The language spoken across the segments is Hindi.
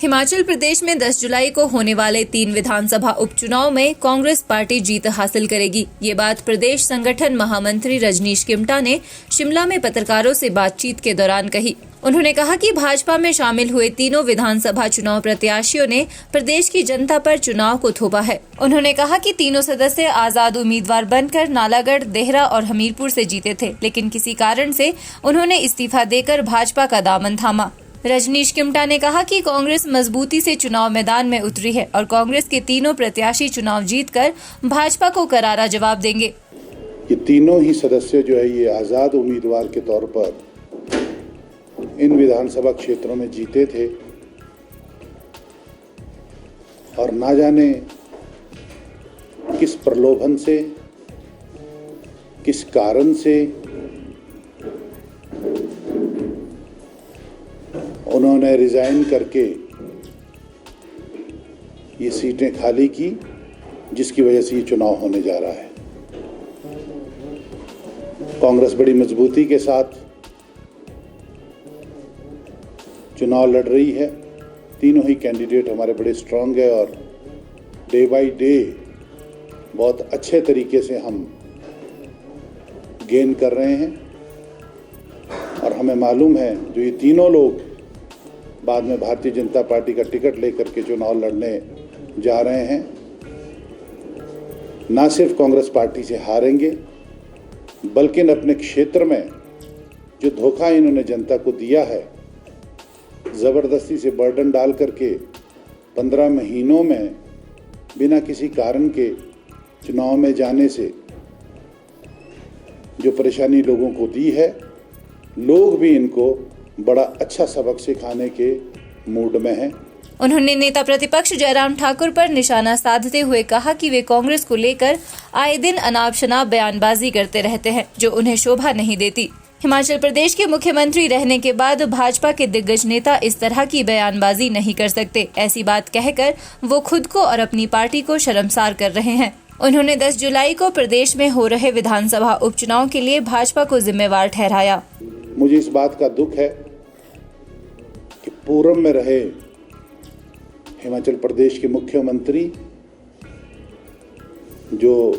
हिमाचल प्रदेश में 10 जुलाई को होने वाले 3 विधानसभा उपचुनाव में कांग्रेस पार्टी जीत हासिल करेगी। ये बात प्रदेश संगठन महामंत्री रजनीश किमटा ने शिमला में पत्रकारों से बातचीत के दौरान कही। उन्होंने कहा कि भाजपा में शामिल हुए तीनों विधानसभा चुनाव प्रत्याशियों ने प्रदेश की जनता पर चुनाव को थोपा है। उन्होंने कहा कि तीनों सदस्य आजाद उम्मीदवार बनकर नालागढ़, देहरा और हमीरपुर से जीते थे, लेकिन किसी कारण से उन्होंने इस्तीफा देकर भाजपा का दामन थामा। रजनीश किमटा ने कहा कि कांग्रेस मजबूती से चुनाव मैदान में उतरी है और कांग्रेस के तीनों प्रत्याशी चुनाव जीतकर भाजपा को करारा जवाब देंगे। ये तीनों ही सदस्य जो है ये आजाद उम्मीदवार के तौर पर इन विधानसभा क्षेत्रों में जीते थे और ना जाने किस प्रलोभन से, किस कारण से उन्होंने रिजाइन करके ये सीटें खाली की, जिसकी वजह से ये चुनाव होने जा रहा है। कांग्रेस बड़ी मजबूती के साथ चुनाव लड़ रही है। तीनों ही कैंडिडेट हमारे बड़े स्ट्रांग है और डे बाय डे बहुत अच्छे तरीके से हम गेन कर रहे हैं और हमें मालूम है जो ये तीनों लोग बाद में भारतीय जनता पार्टी का टिकट लेकर के चुनाव लड़ने जा रहे हैं, ना सिर्फ कांग्रेस पार्टी से हारेंगे बल्कि अपने क्षेत्र में जो धोखा इन्होंने जनता को दिया है, जबरदस्ती से बर्डन डाल करके 15 महीनों में बिना किसी कारण के चुनाव में जाने से जो परेशानी लोगों को दी है, लोग भी इनको बड़ा अच्छा सबक सिखाने के मूड में हैं। उन्होंने नेता प्रतिपक्ष जयराम ठाकुर पर निशाना साधते हुए कहा कि वे कांग्रेस को लेकर आए दिन अनाप शनाप बयानबाजी करते रहते हैं, जो उन्हें शोभा नहीं देती। हिमाचल प्रदेश के मुख्यमंत्री रहने के बाद भाजपा के दिग्गज नेता इस तरह की बयानबाजी नहीं कर सकते। ऐसी बात कहकर वो खुद को और अपनी पार्टी को शर्मसार कर रहे हैं। उन्होंने 10 जुलाई को प्रदेश में हो रहे विधानसभा उपचुनाव के लिए भाजपा को जिम्मेवार ठहराया। मुझे इस बात का दुख है कि पूर्व में रहे हिमाचल प्रदेश के मुख्यमंत्री, जो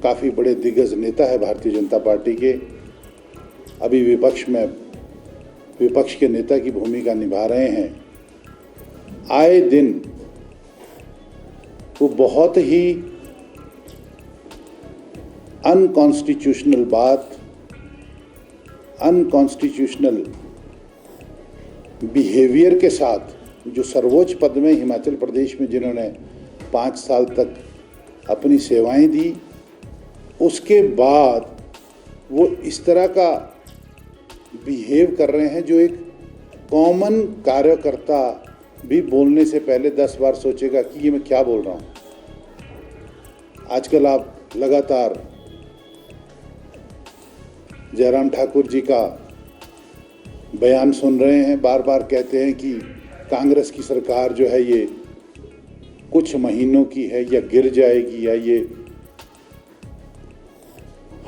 काफ़ी बड़े दिग्गज नेता है भारतीय जनता पार्टी के, अभी विपक्ष के नेता की भूमिका निभा रहे हैं। आए दिन वो बहुत ही अनकॉन्स्टिट्यूशनल बात, अनकॉन्स्टिट्यूशनल बिहेवियर के साथ जो सर्वोच्च पद में हिमाचल प्रदेश में जिन्होंने 5 साल तक अपनी सेवाएं दी, उसके बाद वो इस तरह का बिहेव कर रहे हैं जो एक कॉमन कार्यकर्ता भी बोलने से पहले 10 बार सोचेगा कि ये मैं क्या बोल रहा हूँ। आजकल आप लगातार जयराम ठाकुर जी का बयान सुन रहे हैं, बार बार कहते हैं कि कांग्रेस की सरकार जो है ये कुछ महीनों की है, या गिर जाएगी या ये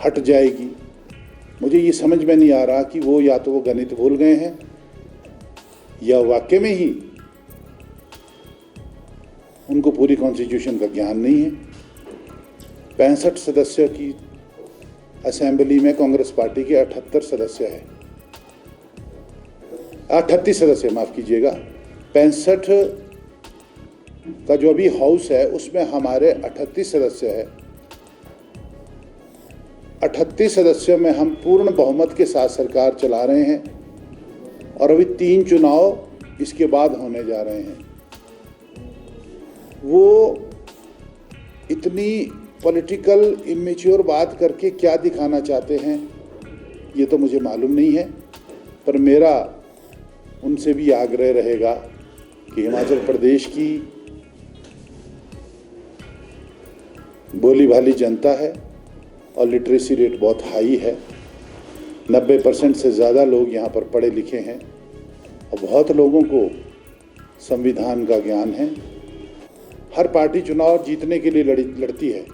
हट जाएगी। मुझे ये समझ में नहीं आ रहा कि वो या तो वो गणित भूल गए हैं या वाकई में ही उनको पूरी कॉन्स्टिट्यूशन का ज्ञान नहीं है। 65 सदस्यों की असेंबली में कांग्रेस पार्टी के 38 सदस्य है, 38 सदस्य, माफ कीजिएगा। 65 का जो अभी हाउस है उसमें हमारे 38 सदस्य है। 38 सदस्यों में हम पूर्ण बहुमत के साथ सरकार चला रहे हैं और अभी 3 चुनाव इसके बाद होने जा रहे हैं। वो इतनी पॉलिटिकल इमेच्योर बात करके क्या दिखाना चाहते हैं ये तो मुझे मालूम नहीं है, पर मेरा उनसे भी आग्रह रहेगा कि हिमाचल प्रदेश की बोली भाली जनता है और लिटरेसी रेट बहुत हाई है। 90% से ज़्यादा लोग यहाँ पर पढ़े लिखे हैं और बहुत लोगों को संविधान का ज्ञान है। हर पार्टी चुनाव जीतने के लिए लड़ती है,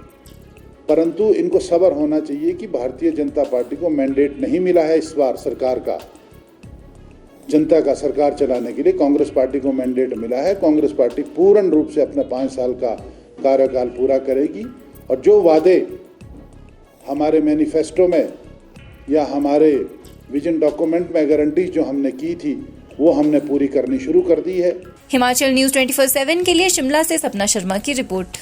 परंतु इनको सब्र होना चाहिए कि भारतीय जनता पार्टी को मैंडेट नहीं मिला है इस बार सरकार का। जनता का सरकार चलाने के लिए कांग्रेस पार्टी को मैंडेट मिला है। कांग्रेस पार्टी पूर्ण रूप से अपना 5 साल का कार्यकाल पूरा करेगी और जो वादे हमारे मैनिफेस्टो में या हमारे विजन डॉक्यूमेंट में गारंटी जो हमने की थी वो हमने पूरी करनी शुरू कर दी है। हिमाचल न्यूज़ 24/7 के लिए शिमला से सपना शर्मा की रिपोर्ट।